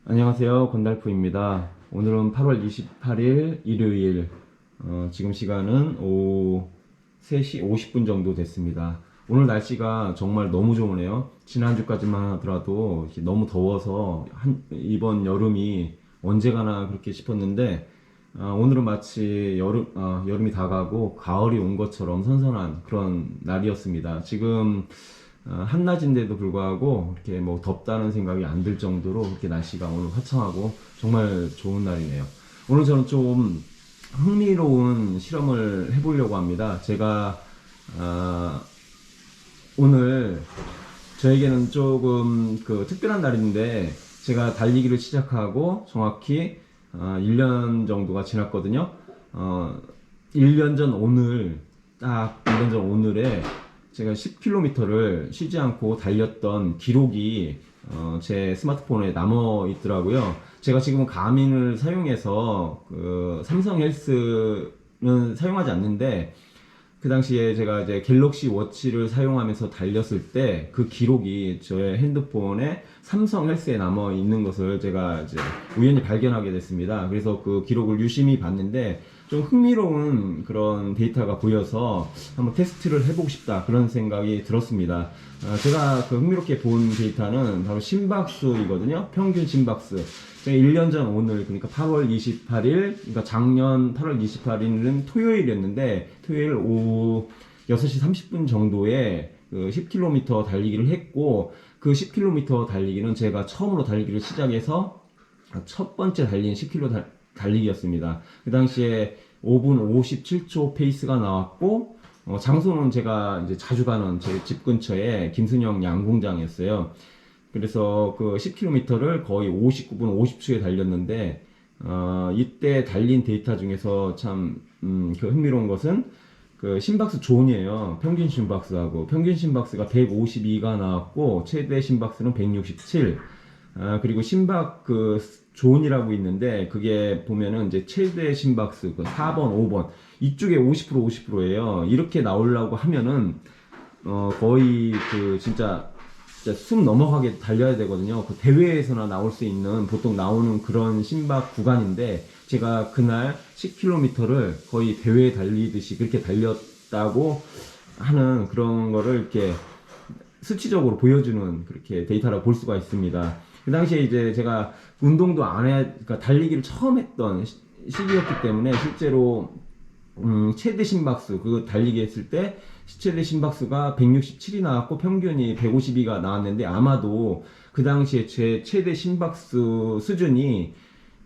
안녕하세요. 건달프입니다. 오늘은 8월 28일 일요일, 지금 시간은 오후 3시 50분 정도 됐습니다. 오늘 날씨가 정말 너무 좋으네요. 지난주까지만 하더라도 이렇게 너무 더워서 이번 여름이 언제 가나 그렇게 싶었는데, 오늘은 마치 여름이 다가고 가을이 온 것처럼 선선한 그런 날이었습니다. 지금 한낮인데도 불구하고 이렇게 뭐 덥다는 생각이 안 들 정도로 이렇게 날씨가 오늘 화창하고 정말 좋은 날이네요. 오늘 저는 좀 흥미로운 실험을 해보려고 합니다. 제가 오늘 저에게는 조금 특별한 날인데, 제가 달리기를 시작하고 정확히 1년 정도가 지났거든요. 1년 전 오늘, 딱 1년 전 오늘에 제가 10km를 쉬지 않고 달렸던 기록이 제 스마트폰에 남아 있더라고요. 제가 지금은 가민을 사용해서 삼성 헬스는 사용하지 않는데, 그 당시에 제가 이제 갤럭시 워치를 사용하면서 달렸을 때 그 기록이 저의 핸드폰에 삼성 헬스에 남아 있는 것을 제가 이제 우연히 발견하게 됐습니다. 그래서 그 기록을 유심히 봤는데 좀 흥미로운 그런 데이터가 보여서 한번 테스트를 해보고 싶다, 그런 생각이 들었습니다. 제가 그 흥미롭게 본 데이터는 바로 심박수이거든요. 평균 심박수. 제가 1년 전 오늘, 그러니까 8월 28일, 그러니까 작년 8월 28일은 토요일이었는데, 토요일 오후 6시 30분 정도에 그 10km 달리기를 했고, 그 10km 달리기는 제가 처음으로 달리기를 시작해서 첫 번째 달린 10km 달리기였습니다. 그 당시에 5분 57초 페이스가 나왔고, 장소는 제가 이제 자주 가는 제 집 근처에 김순영 양궁장이었어요. 그래서 그 10km를 거의 59분 50초에 달렸는데, 이때 달린 데이터 중에서 참 그 흥미로운 것은 그 심박수 존이에요. 평균 심박수하고 평균 심박수가 152가 나왔고 최대 심박수는 167. 그리고 심박 그 존이라고 있는데, 그게 보면은 이제 최대 심박수 그 4번, 5번 이쪽에 50% 50%예요. 이렇게 나오려고 하면은 거의 그 진짜 숨 넘어가게 달려야 되거든요. 그 대회에서나 나올 수 있는, 보통 나오는 그런 심박 구간인데, 제가 그날 10km를 거의 대회에 달리듯이 그렇게 달렸다고 하는 그런 거를 이렇게 수치적으로 보여주는 그렇게 데이터라고 볼 수가 있습니다. 그 당시에 이제 제가 운동도 그러니까 달리기를 처음 했던 시기였기 때문에, 실제로 최대 심박수, 그 달리기 했을 때 최대 심박수가 167이 나왔고 평균이 152가 나왔는데, 아마도 그 당시에 제 최대 심박수 수준이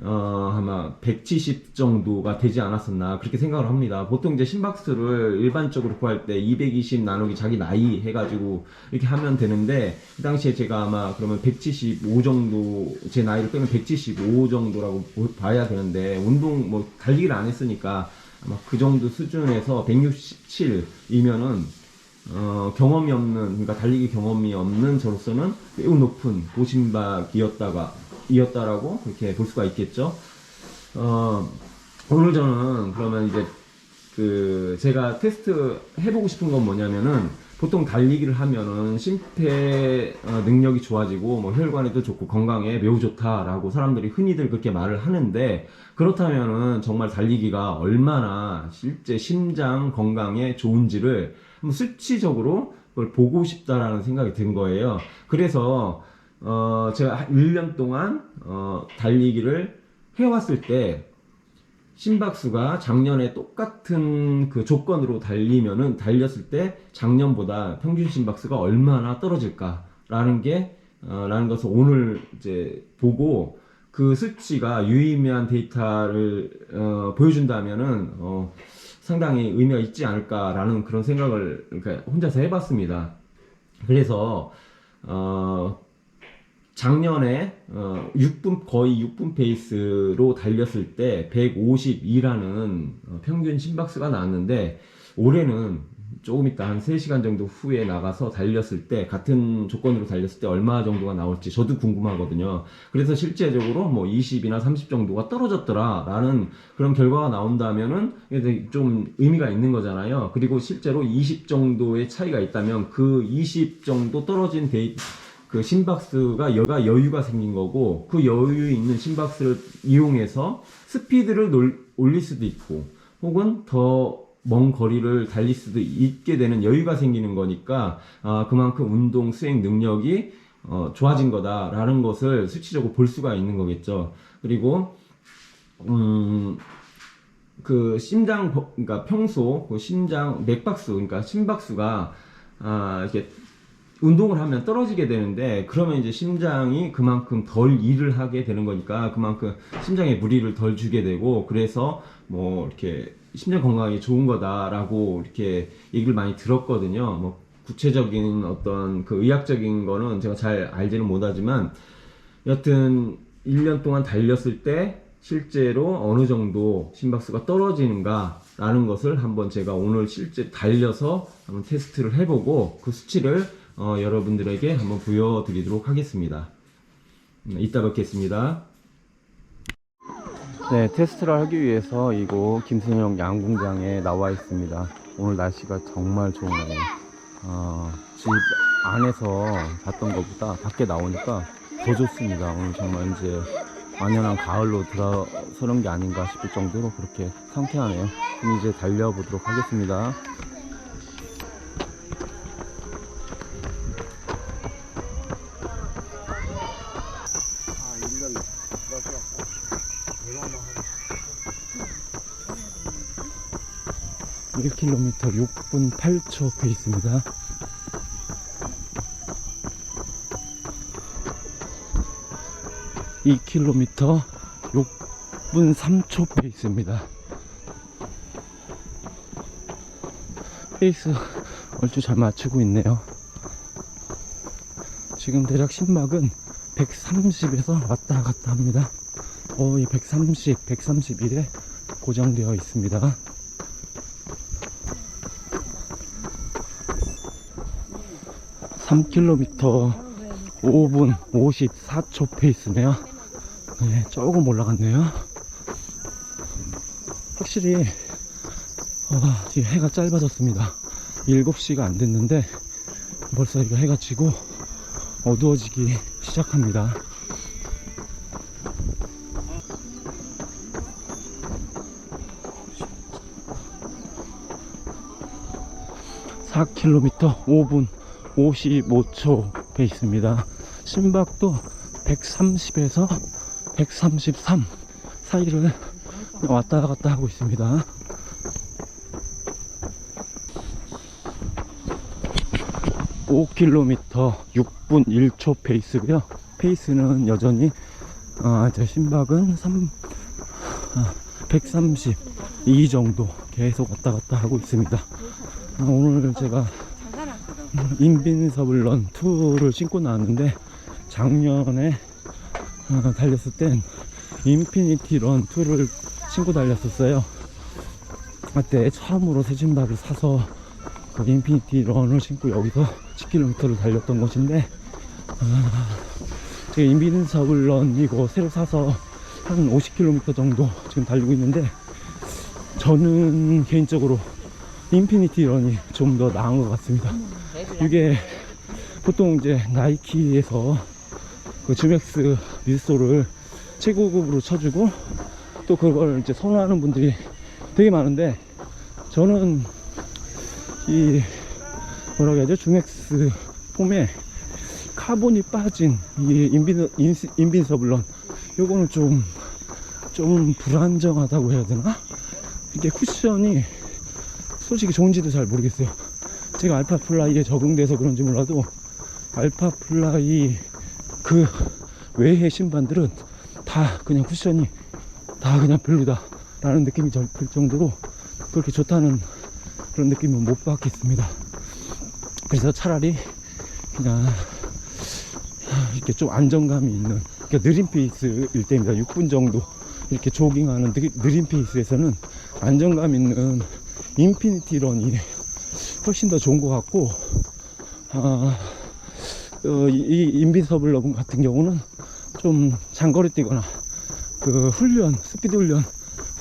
아마 170 정도가 되지 않았었나, 그렇게 생각을 합니다. 보통 이제 심박수를 일반적으로 구할 때 220 나누기 자기 나이 해가지고 이렇게 하면 되는데, 그 당시에 제가 아마 그러면 175 정도, 제 나이를 빼면 175 정도라고 봐야 되는데, 운동 뭐 달리기를 안 했으니까 아마 그 정도 수준에서 167이면은 경험이 없는, 그러니까 달리기 경험이 없는 저로서는 매우 높은 고심박이었다라고 그렇게 볼 수가 있겠죠. 오늘 저는 그러면 이제 제가 테스트 해보고 싶은 건 뭐냐면은, 보통 달리기를 하면은 심폐 능력이 좋아지고 뭐 혈관에도 좋고 건강에 매우 좋다라고 사람들이 흔히들 그렇게 말을 하는데, 그렇다면은 정말 달리기가 얼마나 실제 심장 건강에 좋은지를 한번 수치적으로 그걸 보고 싶다라는 생각이 든 거예요. 그래서 제가 1년 동안 달리기를 해왔을 때 심박수가 작년에 똑같은 그 조건으로 달렸을 때 작년보다 평균 심박수가 얼마나 떨어질까라는 라는 것을 오늘 이제 보고, 그 수치가 유의미한 데이터를 보여준다면은 상당히 의미가 있지 않을까라는 그런 생각을 그러니까 혼자서 해봤습니다. 그래서 작년에 6분, 거의 6분 페이스로 달렸을 때 152라는 평균 심박수가 나왔는데, 올해는 조금 있다 한 3시간 정도 후에 나가서 달렸을 때, 같은 조건으로 달렸을 때 얼마 정도가 나올지 저도 궁금하거든요. 그래서 실제적으로 뭐 20이나 30 정도가 떨어졌더라 라는 그런 결과가 나온다면은 좀 의미가 있는 거잖아요. 그리고 실제로 20 정도의 차이가 있다면 그 20 정도 떨어진 그 심박수가 여유가 생긴 거고, 그 여유 있는 심박수를 이용해서 스피드를 올릴 수도 있고, 혹은 더 먼 거리를 달릴 수도 있게 되는 여유가 생기는 거니까, 그만큼 운동 수행 능력이 좋아진 거다라는 것을 수치적으로 볼 수가 있는 거겠죠. 그리고 그 심장, 그러니까 평소 그 심장 맥박수, 그러니까 심박수가 이렇게 운동을 하면 떨어지게 되는데, 그러면 이제 심장이 그만큼 덜 일을 하게 되는 거니까 그만큼 심장에 무리를 덜 주게 되고, 그래서 뭐 이렇게 심장 건강에 좋은 거다라고 이렇게 얘기를 많이 들었거든요. 뭐 구체적인 어떤 그 의학적인 거는 제가 잘 알지는 못하지만, 여튼 1년 동안 달렸을 때 실제로 어느 정도 심박수가 떨어지는가 라는 것을 한번 제가 오늘 실제 달려서 한번 테스트를 해보고, 그 수치를 여러분들에게 한번 보여드리도록 하겠습니다. 이따 뵙겠습니다. 네, 테스트를 하기 위해서 이곳 김순영 양궁장에 나와 있습니다. 오늘 날씨가 정말 좋네요. 집 안에서 봤던 것보다 밖에 나오니까 더 좋습니다. 오늘 정말 이제 완연한 가을로 들어서는 게 아닌가 싶을 정도로 그렇게 상쾌하네요. 그럼 이제 달려보도록 하겠습니다. 아, 1km 6분 8초 페이스입니다. 이 km 6분 3초 페이스입니다. 페이스 얼추 잘 맞추고 있네요. 지금 대략 심박은 130에서 왔다 갔다 합니다. 거의 130, 131에 고정되어 있습니다. (3km) 5분 54초 페이스네요. 네, 조금 올라갔네요. 확실히 이 해가 짧아졌습니다. 7시가 안 됐는데 벌써 이거 해가 지고 어두워지기 시작합니다. (4km) 5분 55초 페이스입니다. 심박도 130에서 133 사이를 왔다 갔다 하고 있습니다. (5km) 6분 1초 페이스고요. 페이스는 여전히 제 심박은 132 정도 계속 왔다 갔다 하고 있습니다. 오늘 제가 인빈서블런 2를 신고 나왔는데, 작년에 달렸을 땐 인피니티 런 2를 신고 달렸었어요. 그때 처음으로 새 신발을 사서 그 인피니티 런을 신고 여기서 10km를 달렸던 것인데, 제가 인빈서블런 이거 새로 사서 한 50km 정도 지금 달리고 있는데, 저는 개인적으로 인피니티 런이 좀 더 나은 것 같습니다. 이게 보통 이제 나이키에서 그 주맥스 미드솔을 최고급으로 쳐주고 또 그걸 이제 선호하는 분들이 되게 많은데, 저는 이 뭐라고 해야죠, 주맥스 폼에 카본이 빠진 이 인빈서블런 요거는 좀 불안정하다고 해야 되나? 이게 쿠션이 솔직히 좋은지도 잘 모르겠어요. 제가 알파플라이에 적응돼서 그런지 몰라도 알파플라이 그 외의 신반들은 다 그냥 쿠션이 다 그냥 별로다 라는 느낌이 들 정도로 그렇게 좋다는 그런 느낌은 못 받겠습니다. 그래서 차라리 그냥 이렇게 좀 안정감이 있는, 그러니까 느린 페이스일 때입니다. 6분 정도 이렇게 조깅하는 느린 페이스에서는 안정감 있는 인피니티 런이 훨씬 더 좋은 것 같고, 이 인빈서블런 같은 경우는 좀 장거리 뛰거나 그 스피드 훈련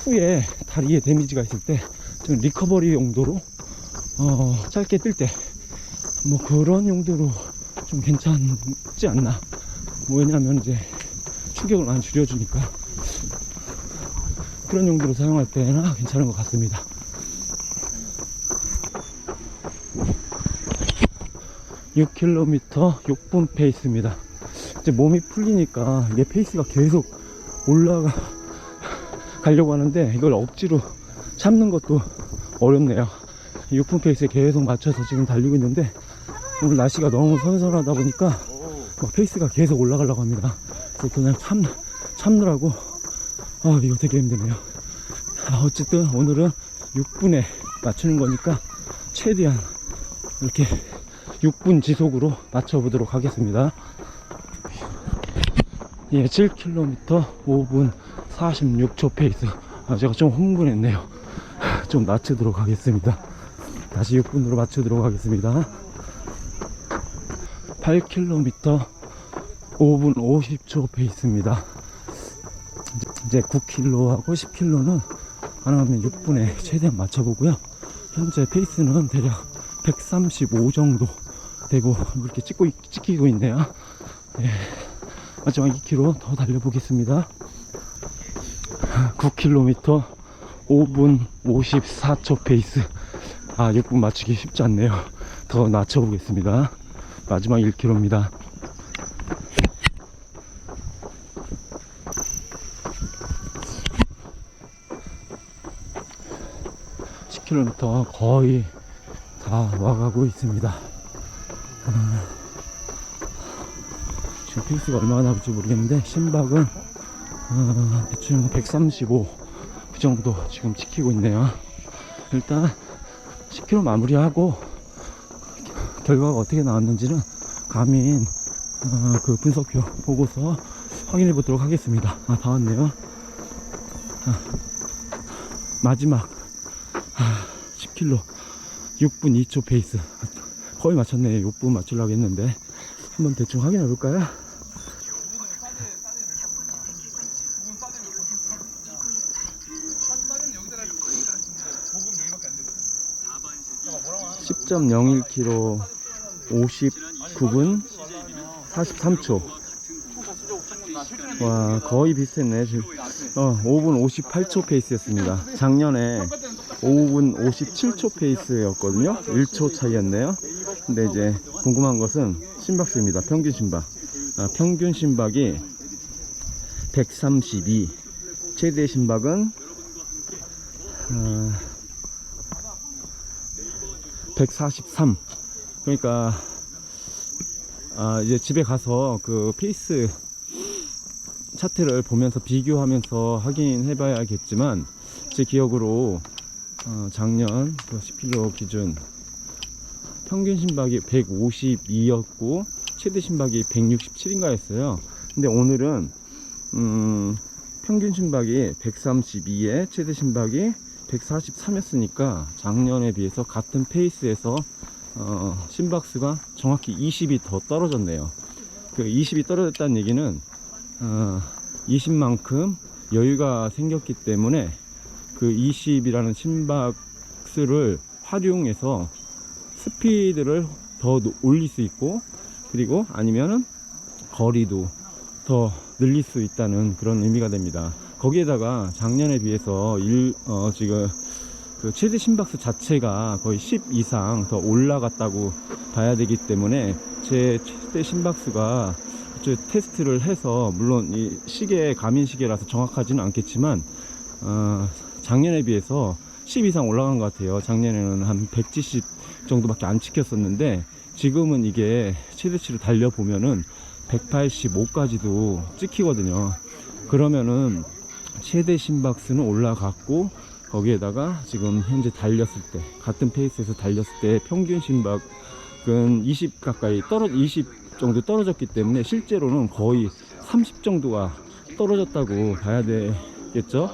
후에 다리에 데미지가 있을 때 좀 리커버리 용도로 짧게 뛸 때 뭐 그런 용도로 좀 괜찮지 않나. 왜냐면 이제 충격을 많이 줄여주니까 그런 용도로 사용할 때나 괜찮은 것 같습니다. (6km) 6분 페이스입니다. 이제 몸이 풀리니까 이게 페이스가 계속 올라가려고 하는데 이걸 억지로 참는 것도 어렵네요. 6분 페이스에 계속 맞춰서 지금 달리고 있는데 오늘 날씨가 너무 선선하다 보니까 페이스가 계속 올라가려고 합니다. 그래서 그냥 참느라고 이거 되게 힘드네요. 어쨌든 오늘은 6분에 맞추는 거니까 최대한 이렇게 6분 지속으로 맞춰보도록 하겠습니다. 예, 7km 5분 46초 페이스. 제가 좀 흥분했네요. 좀 낮추도록 하겠습니다. 다시 6분으로 맞추도록 하겠습니다. 8km 5분 50초 페이스입니다. 이제 9km하고 10km는 가능하면 6분에 최대한 맞춰보고요. 현재 페이스는 대략 135 정도 되고 이렇게 찍히고 있네요. 예, 마지막 2km 더 달려보겠습니다. 9km 5분 54초 페이스. 6분 맞추기 쉽지 않네요. 더 낮춰보겠습니다. 마지막 1km입니다. (10km) 거의 다 와가고 있습니다. 지금 페이스가 얼마나 나올지 모르겠는데 심박은 대충 135 그 정도 지금 지키고 있네요. 일단 10km 마무리하고 결과가 어떻게 나왔는지는 가민 그 분석표 보고서 확인해 보도록 하겠습니다. 다 왔네요. 마지막 10km 6분 2초 페이스. 거의 맞췄네. 6분 맞추려고 했는데 한번 대충 확인해 볼까요? 10.01km 59분 43초. 와, 거의 비슷했네. 지금 5분 58초 페이스였습니다. 작년에 5분 57초 페이스였거든요. 1초 차이였네요. 근데 이제 궁금한 것은 심박수입니다. 평균 심박. 평균 심박이 132, 최대 심박은 143. 그러니까 이제 집에 가서 그 페이스 차트를 보면서 비교하면서 확인해 봐야겠지만 제 기억으로 작년 그 10km 기준 평균 심박이 152였고 최대 심박이 167인가 였어요. 근데 오늘은 평균 심박이 132에 최대 심박이 143이었으니까 작년에 비해서 같은 페이스에서 심박수가 정확히 20이 더 떨어졌네요. 그 20이 떨어졌다는 얘기는 20만큼 여유가 생겼기 때문에 그 20이라는 심박수를 활용해서 스피드를 더 올릴 수 있고, 그리고 아니면은 거리도 더 늘릴 수 있다는 그런 의미가 됩니다. 거기에다가 작년에 비해서 지금 그 최대 심박수 자체가 거의 10 이상 더 올라갔다고 봐야 되기 때문에 제 최대 심박수가 테스트를 해서, 물론 이 시계, 가민 시계라서 정확하지는 않겠지만 작년에 비해서 10 이상 올라간 것 같아요. 작년에는 한 170 정도밖에 안 찍혔었는데 지금은 이게 최대치를 달려보면은 185까지도 찍히거든요. 그러면은 최대 심박수는 올라갔고, 거기에다가 지금 현재 달렸을 때, 같은 페이스에서 달렸을 때 평균 심박은 20 가까이 20 정도 떨어졌기 때문에 실제로는 거의 30 정도가 떨어졌다고 봐야 되겠죠.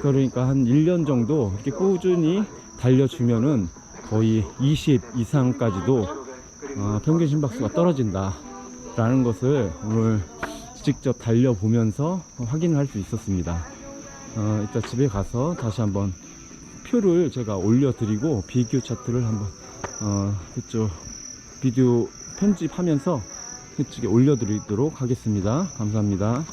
그러니까 한 1년 정도 이렇게 꾸준히 달려주면은 거의 20 이상까지도 평균 심박수가 떨어진다 라는 것을 오늘 직접 달려보면서 확인을 할 수 있었습니다. 이따 집에 가서 다시 한번 표를 제가 올려드리고 비교 차트를 한번 그쪽 비디오 편집하면서 그쪽에 올려드리도록 하겠습니다. 감사합니다.